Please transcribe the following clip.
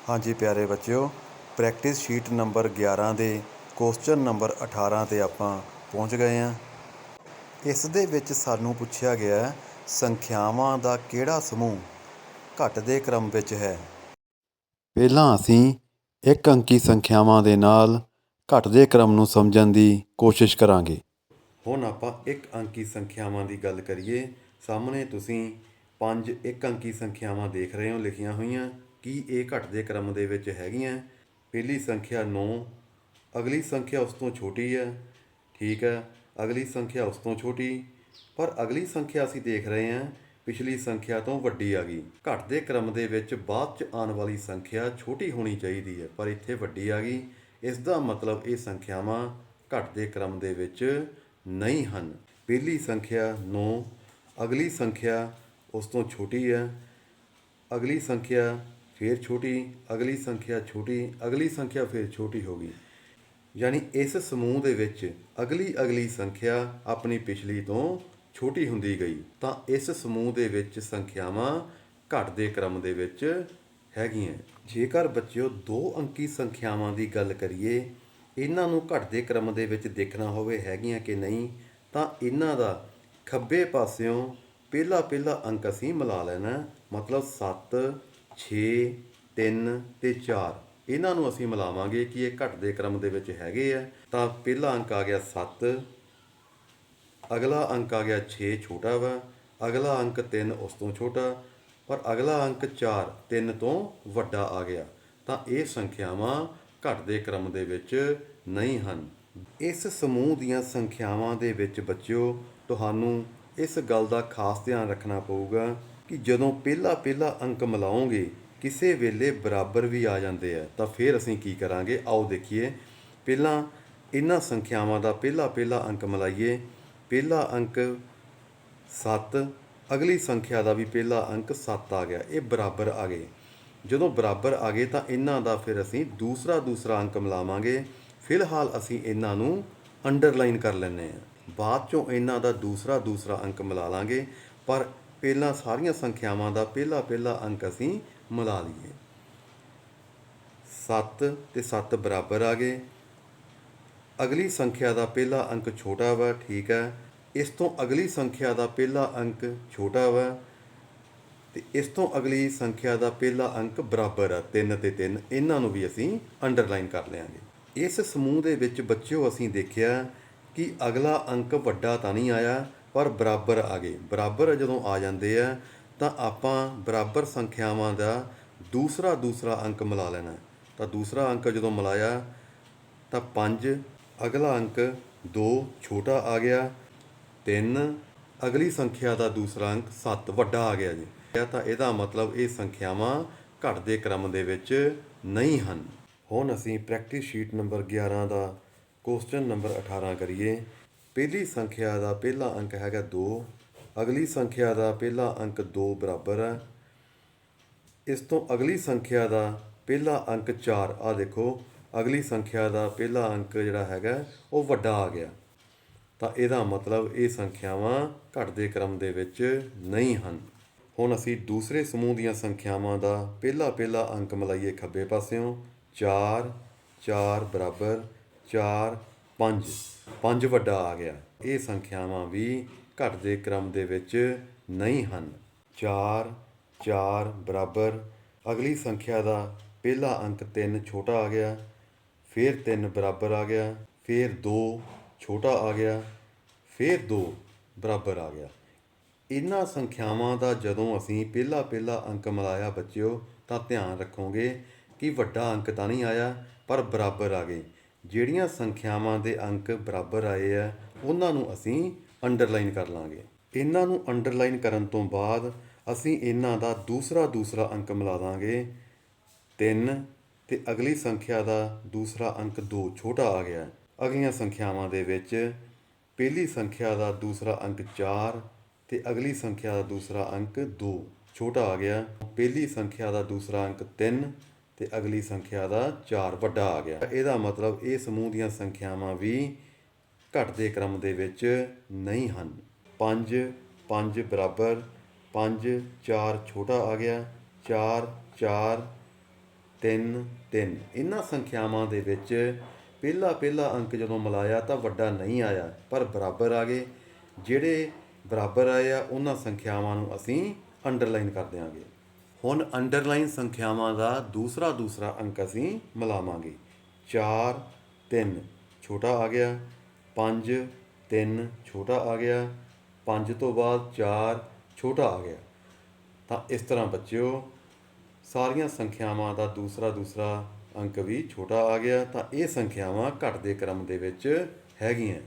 हाँ जी प्यारे ਬੱਚਿਓ, ਪ੍ਰੈਕਟਿਸ ਸ਼ੀਟ ਨੰਬਰ 11 ਦੇ ਕੁਐਸਚਨ ਨੰਬਰ 18 ਤੇ ਆਪਾਂ ਪਹੁੰਚ ਗਏ ਹਾਂ। ਇਸ ਦੇ ਵਿੱਚ ਸਾਨੂੰ ਪੁੱਛਿਆ ਗਿਆ ਸੰਖਿਆਵਾਂ ਦਾ ਕਿਹੜਾ ਸਮੂਹ ਘੱਟ ਦੇ ਕ੍ਰਮ ਵਿੱਚ ਹੈ। ਪਹਿਲਾਂ ਅਸੀਂ ਇੱਕ ਅੰਕੀ ਸੰਖਿਆਵਾਂ ਦੇ ਨਾਲ ਘੱਟ ਦੇ ਕ੍ਰਮ ਨੂੰ ਸਮਝਣ ਦੀ ਕੋਸ਼ਿਸ਼ ਕਰਾਂਗੇ। ਹੁਣ ਆਪਾਂ ਇੱਕ ਅੰਕੀ ਸੰਖਿਆਵਾਂ ਦੀ ਗੱਲ ਕਰੀਏ। ਸਾਹਮਣੇ ਤੁਸੀਂ 5 ਇੱਕ ਅੰਕੀ ਸੰਖਿਆਵਾਂ ਦੇਖ ਰਹੇ ਹੋ ਲਿਖੀਆਂ ਹੋਈਆਂ ਕਿ ਇਹ ਘਟਦੇ ਕ੍ਰਮ ਦੇ ਵਿੱਚ ਹੈਗੀਆਂ। ਪਹਿਲੀ ਸੰਖਿਆ 9, ਅਗਲੀ ਸੰਖਿਆ ਉਸ ਤੋਂ ਛੋਟੀ ਹੈ, ਠੀਕ ਹੈ, ਅਗਲੀ ਸੰਖਿਆ ਉਸ ਤੋਂ ਛੋਟੀ, ਪਰ ਅਗਲੀ ਸੰਖਿਆ ਅਸੀਂ ਦੇਖ ਰਹੇ ਹਾਂ ਪਿਛਲੀ ਸੰਖਿਆ ਤੋਂ ਵੱਡੀ ਆ ਗਈ। ਘਟਦੇ ਕ੍ਰਮ ਦੇ ਵਿੱਚ ਬਾਅਦ 'ਚ ਆਉਣ ਵਾਲੀ ਸੰਖਿਆ ਛੋਟੀ ਹੋਣੀ ਚਾਹੀਦੀ ਹੈ, ਪਰ ਇੱਥੇ ਵੱਡੀ ਆ ਗਈ। ਇਸ ਦਾ ਮਤਲਬ ਇਹ ਸੰਖਿਆਵਾਂ ਘਟਦੇ ਕ੍ਰਮ ਦੇ ਵਿੱਚ ਨਹੀਂ ਹਨ। ਪਹਿਲੀ ਸੰਖਿਆ 9, ਅਗਲੀ ਸੰਖਿਆ ਉਸ ਤੋਂ ਛੋਟੀ ਹੈ, ਅਗਲੀ ਸੰਖਿਆ ਫਿਰ ਛੋਟੀ, ਅਗਲੀ ਸੰਖਿਆ ਛੋਟੀ, ਅਗਲੀ ਸੰਖਿਆ ਫਿਰ ਛੋਟੀ ਹੋ ਗਈ। ਯਾਨੀ ਇਸ ਸਮੂਹ ਦੇ ਵਿੱਚ ਅਗਲੀ ਸੰਖਿਆ ਆਪਣੀ ਪਿਛਲੀ ਤੋਂ ਛੋਟੀ ਹੁੰਦੀ ਗਈ। ਤਾਂ ਇਸ ਸਮੂਹ ਦੇ ਵਿੱਚ ਸੰਖਿਆਵਾਂ ਘਟਦੇ ਕ੍ਰਮ ਦੇ ਵਿੱਚ ਹੈਗੀਆਂ। ਜੇਕਰ ਬੱਚਿਓ 2 ਅੰਕੀ ਸੰਖਿਆਵਾਂ ਦੀ ਗੱਲ ਕਰੀਏ, ਇਹਨਾਂ ਨੂੰ ਘਟਦੇ ਕ੍ਰਮ ਦੇ ਵਿੱਚ ਦੇਖਣਾ ਹੋਵੇ ਹੈਗੀਆਂ ਕਿ ਨਹੀਂ, ਤਾਂ ਇਹਨਾਂ ਦਾ ਖੱਬੇ ਪਾਸਿਓਂ ਪਹਿਲਾ ਅੰਕ ਅਸੀਂ ਮਿਲਾ ਲੈਣਾ। ਮਤਲਬ 7, 6, 3 ਤੇ 4 ਇਹਨਾਂ ਨੂੰ ਅਸੀਂ ਮਿਲਾਵਾਂਗੇ ਕਿ ਇਹ ਘਟਦੇ ਕ੍ਰਮ ਦੇ ਵਿੱਚ ਹੈਗੇ ਆ। ਤਾਂ ਪਹਿਲਾ ਅੰਕ ਆ ਗਿਆ 7, ਅਗਲਾ ਅੰਕ ਆ ਗਿਆ 6 ਛੋਟਾ ਵਾ, ਅਗਲਾ ਅੰਕ 3 ਉਸ ਤੋਂ ਛੋਟਾ, ਪਰ ਅਗਲਾ ਅੰਕ 4 3 ਤੋਂ ਵੱਡਾ ਆ ਗਿਆ। ਤਾਂ ਇਹ ਸੰਖਿਆਵਾਂ ਘਟਦੇ ਕ੍ਰਮ ਦੇ ਵਿੱਚ ਨਹੀਂ ਹਨ। ਇਸ ਸਮੂਹ ਦੀਆਂ ਸੰਖਿਆਵਾਂ ਦੇ ਵਿੱਚ ਬੱਚਿਓ ਤੁਹਾਨੂੰ ਇਸ ਗੱਲ ਦਾ ਖਾਸ ਧਿਆਨ ਰੱਖਣਾ ਪਊਗਾ ਕਿ ਜਦੋਂ ਪਹਿਲਾ ਅੰਕ ਮਿਲਾਓਗੇ ਕਿਸੇ ਵੇਲੇ ਬਰਾਬਰ ਵੀ ਆ ਜਾਂਦੇ ਆ, ਤਾਂ ਫਿਰ ਅਸੀਂ ਕੀ ਕਰਾਂਗੇ ਆਓ ਦੇਖੀਏ। ਪਹਿਲਾਂ ਇਹਨਾਂ ਸੰਖਿਆਵਾਂ ਦਾ ਪਹਿਲਾ ਅੰਕ ਮਿਲਾਈਏ। ਪਹਿਲਾ ਅੰਕ 7, ਅਗਲੀ ਸੰਖਿਆ ਦਾ ਵੀ ਪਹਿਲਾ ਅੰਕ 7 ਆ ਗਿਆ, ਇਹ ਬਰਾਬਰ ਆ ਗਏ। ਜਦੋਂ ਬਰਾਬਰ ਆ ਗਏ ਤਾਂ ਇਹਨਾਂ ਦਾ ਫਿਰ ਅਸੀਂ ਦੂਸਰਾ ਅੰਕ ਮਿਲਾਵਾਂਗੇ। ਫਿਲਹਾਲ ਅਸੀਂ ਇਹਨਾਂ ਨੂੰ ਅੰਡਰਲਾਈਨ ਕਰ ਲੈਂਦੇ ਹਾਂ, ਬਾਅਦ ਚੋਂ ਇਹਨਾਂ ਦਾ ਦੂਸਰਾ ਅੰਕ ਮਿਲਾ ਲਾਂਗੇ, ਪਰ ਪਹਿਲਾਂ ਸਾਰੀਆਂ ਸੰਖਿਆਵਾਂ ਦਾ ਪਹਿਲਾ ਅੰਕ ਅਸੀਂ ਮਿਲਾ ਲਈਏ। 7 ਤੇ 7 ਬਰਾਬਰ ਆ ਗਏ। ਅਗਲੀ ਸੰਖਿਆ ਦਾ ਪਹਿਲਾ ਅੰਕ ਛੋਟਾ ਵਾ, ਠੀਕ ਹੈ, ਇਸ ਤੋਂ ਅਗਲੀ ਸੰਖਿਆ ਦਾ ਪਹਿਲਾ ਅੰਕ ਛੋਟਾ ਵਾ, ਤੇ ਇਸ ਤੋਂ ਅਗਲੀ ਸੰਖਿਆ ਦਾ ਪਹਿਲਾ ਅੰਕ ਬਰਾਬਰ ਆ 3 ਤੇ 3, ਇਹਨਾਂ ਨੂੰ ਵੀ ਅਸੀਂ ਅੰਡਰਲਾਈਨ ਕਰ ਲਿਆਂਗੇ। ਇਸ ਸਮੂਹ ਦੇ ਵਿੱਚ ਬੱਚਿਓ ਅਸੀਂ ਦੇਖਿਆ ਕਿ ਅਗਲਾ ਅੰਕ ਵੱਡਾ ਤਾਂ ਨਹੀਂ ਆਇਆ, ਪਰ ਬਰਾਬਰ ਆ ਗਏ। ਬਰਾਬਰ ਜਦੋਂ ਆ ਜਾਂਦੇ ਆ ਤਾਂ ਆਪਾਂ ਬਰਾਬਰ ਸੰਖਿਆਵਾਂ ਦਾ ਦੂਸਰਾ ਅੰਕ ਮਿਲਾ ਲੈਣਾ। ਤਾਂ ਦੂਸਰਾ ਅੰਕ ਜਦੋਂ ਮਿਲਾਇਆ ਤਾਂ 5, ਅਗਲਾ ਅੰਕ 2 ਛੋਟਾ ਆ ਗਿਆ, 3, ਅਗਲੀ ਸੰਖਿਆ ਦਾ ਦੂਸਰਾ ਅੰਕ 7 ਵੱਡਾ ਆ ਗਿਆ ਜੀ। ਤਾਂ ਇਹਦਾ ਮਤਲਬ ਇਹ ਸੰਖਿਆਵਾਂ ਘਟਦੇ ਕ੍ਰਮ ਦੇ ਵਿੱਚ ਨਹੀਂ ਹਨ। ਹੁਣ ਅਸੀਂ ਪ੍ਰੈਕਟਿਸ ਸ਼ੀਟ ਨੰਬਰ 11 ਦਾ ਕੁਐਸਚਨ ਨੰਬਰ 18 ਕਰੀਏ। ਪਹਿਲੀ ਸੰਖਿਆ ਦਾ ਪਹਿਲਾ ਅੰਕ ਹੈਗਾ 2, ਅਗਲੀ ਸੰਖਿਆ ਦਾ ਪਹਿਲਾ ਅੰਕ 2 ਬਰਾਬਰ ਹੈ, ਇਸ ਤੋਂ ਅਗਲੀ ਸੰਖਿਆ ਦਾ ਪਹਿਲਾ ਅੰਕ 4, ਆ ਦੇਖੋ ਅਗਲੀ ਸੰਖਿਆ ਦਾ ਪਹਿਲਾ ਅੰਕ ਜਿਹੜਾ ਹੈਗਾ ਉਹ ਵੱਡਾ ਆ ਗਿਆ। ਤਾਂ ਇਹਦਾ ਮਤਲਬ ਇਹ ਸੰਖਿਆਵਾਂ ਘਟਦੇ ਕ੍ਰਮ ਦੇ ਵਿੱਚ ਨਹੀਂ ਹਨ। ਹੁਣ ਅਸੀਂ ਦੂਸਰੇ ਸਮੂਹ ਦੀਆਂ ਸੰਖਿਆਵਾਂ ਦਾ ਪਹਿਲਾ ਅੰਕ ਮਿਲਾਈਏ ਖੱਬੇ ਪਾਸਿਓਂ। 4 4 ਬਰਾਬਰ 4 5, 5 ਵੱਡਾ ਆ ਗਿਆ। ਇਹ ਸੰਖਿਆਵਾਂ ਵੀ ਘਟਦੇ ਕ੍ਰਮ ਦੇ ਵਿੱਚ ਨਹੀਂ ਹਨ। 4 4 ਬਰਾਬਰ ਅਗਲੀ ਸੰਖਿਆ ਦਾ ਪਹਿਲਾ ਅੰਕ 3 ਛੋਟਾ ਆ ਗਿਆ, ਫਿਰ 3 ਬਰਾਬਰ ਆ ਗਿਆ, ਫਿਰ 2 ਛੋਟਾ ਆ ਗਿਆ, ਫਿਰ 2 ਬਰਾਬਰ ਆ ਗਿਆ। ਇਹਨਾਂ ਸੰਖਿਆਵਾਂ ਦਾ ਜਦੋਂ ਅਸੀਂ ਪਹਿਲਾ ਅੰਕ ਮਿਲਾਇਆ ਬੱਚਿਓ ਤਾਂ ਧਿਆਨ ਰੱਖੋਗੇ ਕਿ ਵੱਡਾ ਅੰਕ ਤਾਂ ਨਹੀਂ ਆਇਆ, ਪਰ ਬਰਾਬਰ ਆ ਗਏ। ਜਿਹੜੀਆਂ ਸੰਖਿਆਵਾਂ ਦੇ ਅੰਕ ਬਰਾਬਰ ਆਏ ਆ ਉਹਨਾਂ ਨੂੰ ਅਸੀਂ ਅੰਡਰਲਾਈਨ ਕਰ ਲਾਂਗੇ। ਇਹਨਾਂ ਨੂੰ ਅੰਡਰਲਾਈਨ ਕਰਨ ਤੋਂ ਬਾਅਦ ਅਸੀਂ ਇਹਨਾਂ ਦਾ ਦੂਸਰਾ ਅੰਕ ਮਿਲਾ ਦਾਂਗੇ 3, ਤੇ ਅਗਲੀ ਸੰਖਿਆ ਦਾ ਦੂਸਰਾ ਅੰਕ 2 ਛੋਟਾ ਆ ਗਿਆ। ਅਗਲੀਆਂ ਸੰਖਿਆਵਾਂ ਦੇ ਵਿੱਚ ਪਹਿਲੀ ਸੰਖਿਆ ਦਾ ਦੂਸਰਾ ਅੰਕ 4 ਤੇ ਅਗਲੀ ਸੰਖਿਆ ਦਾ ਦੂਸਰਾ ਅੰਕ 2 ਛੋਟਾ ਆ ਗਿਆ। ਪਹਿਲੀ ਸੰਖਿਆ ਦਾ ਦੂਸਰਾ ਅੰਕ 3 ਤੇ ਅਗਲੀ ਸੰਖਿਆ ਦਾ 4 ਵੱਡਾ ਆ ਗਿਆ। ਇਹਦਾ ਮਤਲਬ ਇਹ ਸਮੂਹ ਦੀਆਂ ਸੰਖਿਆਵਾਂ ਵੀ ਘਟਦੇ ਕ੍ਰਮ ਦੇ ਵਿੱਚ ਨਹੀਂ ਹਨ। 5 5 ਬਰਾਬਰ 5 4 ਛੋਟਾ ਆ ਗਿਆ, 4 4 3 3। ਇਹਨਾਂ ਸੰਖਿਆਵਾਂ ਦੇ ਵਿੱਚ ਪਹਿਲਾ ਅੰਕ ਜਦੋਂ ਮਿਲਾਇਆ ਤਾਂ ਵੱਡਾ ਨਹੀਂ ਆਇਆ ਪਰ ਬਰਾਬਰ ਆ ਗਏ। ਜਿਹੜੇ ਬਰਾਬਰ ਆਏ ਆ ਉਹਨਾਂ ਸੰਖਿਆਵਾਂ ਨੂੰ ਅਸੀਂ ਅੰਡਰਲਾਈਨ ਕਰ ਦਿਆਂਗੇ। ਹੁਣ ਅੰਡਰਲਾਈਨ ਸੰਖਿਆਵਾਂ ਦਾ ਦੂਸਰਾ ਅੰਕ ਅਸੀਂ ਮਿਲਾਵਾਂਗੇ। 4 3 ਛੋਟਾ ਆ ਗਿਆ, 5 3 ਛੋਟਾ ਆ ਗਿਆ, 5 ਤੋਂ ਬਾਅਦ 4 ਛੋਟਾ ਆ ਗਿਆ। ਤਾਂ ਇਸ ਤਰ੍ਹਾਂ ਬੱਚਿਓ ਸਾਰੀਆਂ ਸੰਖਿਆਵਾਂ ਦਾ ਦੂਸਰਾ ਅੰਕ ਵੀ ਛੋਟਾ ਆ ਗਿਆ। ਤਾਂ ਇਹ ਸੰਖਿਆਵਾਂ ਘਟਦੇ ਕ੍ਰਮ ਦੇ ਵਿੱਚ ਹੈਗੀਆਂ।